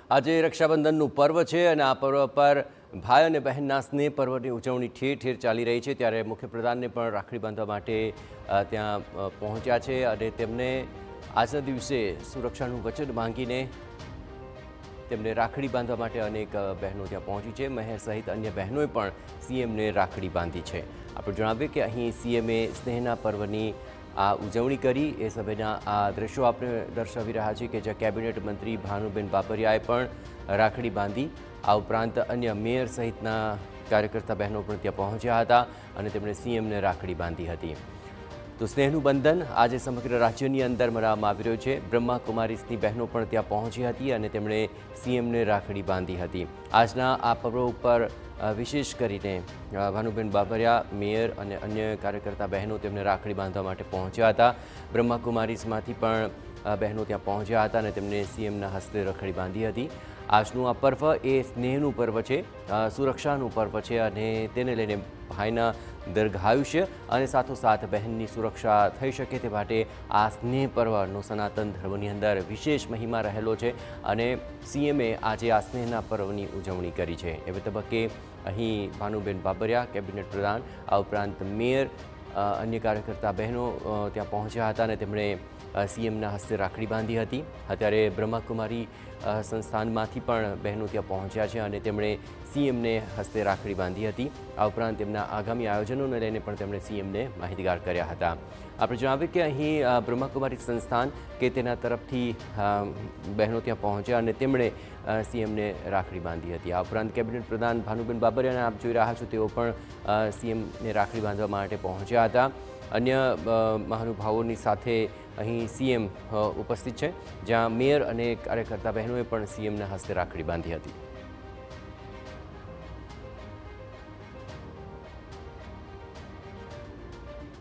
આજે રક્ષાબંધનનું પર્વ છે અને આ પર્વ પર ભાઈ અને બહેનના સ્નેહ પર્વની ઉજવણી ઠેર ઠેર ચાલી રહી છે। ત્યારે મુખ્યપ્રધાનને પણ રાખડી બાંધવા માટે ત્યાં પહોંચ્યા છે અને તેમને આજના દિવસે સુરક્ષાનું વચન માંગીને તેમને રાખડી બાંધવા માટે અનેક બહેનો ત્યાં પહોંચી છે। મહેર સહિત અન્ય બહેનોએ પણ સીએમને રાખડી બાંધી છે। આપણે જણાવીએ કે અહીં સીએમએ સ્નેહના પર્વની આ ઉજવણી કરી એ સમયના આ દ્રશ્યો આપણે દર્શાવી રહ્યા છીએ કે જ્યાં કેબિનેટ મંત્રી ભાનુબેન બાબરિયાએ પણ રાખડી બાંધી। આ ઉપરાંત અન્ય મેયર સહિતના કાર્યકર્તા બહેનો પણ ત્યાં પહોંચ્યા હતા અને તેમણે સીએમને રાખડી બાંધી હતી। તો સ્નેહનું બંધન આજે સમગ્ર રાજ્યની અંદર મનાવવામાં આવી રહ્યું છે। બ્રહ્માકુમારીઝની બહેનો પણ ત્યાં પહોંચી હતી અને તેમણે સીએમને રાખડી બાંધી હતી। આજના આ પર્વ ઉપર વિશેષ કરીને ભાનુબેન બાબરિયા મેયર અને અન્ય કાર્યકર્તા બહેનો તેમને રાખડી બાંધવા માટે પહોંચ્યા હતા। બ્રહ્માકુમારીઝમાંથી પણ બહેનો ત્યાં પહોંચ્યા હતા અને તેમને સીએમના હસ્તે રાખડી બાંધી હતી। આજનું આ પર્વ એ સ્નેહનું પર્વ છે, સુરક્ષાનું પર્વ છે અને તેને લઈને ભાઈના દીર્ઘાયુષ્ય અને સાથોસાથ બહેનની સુરક્ષા થઈ શકે તે માટે આ સ્નેહ પર્વનો સનાતન ધર્મની અંદર વિશેષ મહિમા રહેલો છે અને સીએમએ આજે આ સ્નેહના પર્વની ઉજવણી કરી છે। એવે તબક્કે અહીં ભાનુબેન બાબરિયા કેબિનેટ પ્રધાન આ ઉપરાંત મેયર અન્ય કાર્યકર્તા બહેનો ત્યાં પહોંચ્યા હતા અને તેમણે સીએમના હસ્તે રાખડી બાંધી હતી। અત્યારે બ્રહ્માકુમારી સંસ્થાનમાંથી પણ બહેનો ત્યાં પહોંચ્યા છે અને તેમણે સીએમને હસ્તે રાખડી બાંધી હતી। આ ઉપરાંત તેમના આગામી આયોજનોને લઈને પણ તેમણે સીએમને માહિતગાર કર્યા હતા। આપણે જણાવીએ કે અહીં બ્રહ્માકુમારી સંસ્થાન કે તેના તરફથી બહેનો ત્યાં પહોંચ્યા અને તેમણે સીએમને રાખડી બાંધી હતી। આ ઉપરાંત કેબિનેટ પ્રધાન ભાનુબેન બાબરિયાને આપ જોઈ રહ્યા છો, તેઓ પણ સીએમને રાખડી બાંધવા માટે પહોંચ્યા હતા। અન્ય મહાનુભાવોની સાથે અહીં સીએમ ઉપસ્થિત છે, જ્યાં મેયર અને કાર્યકર્તા બહેનોએ પણ સીએમના હસ્તે રાખડી બાંધી હતી।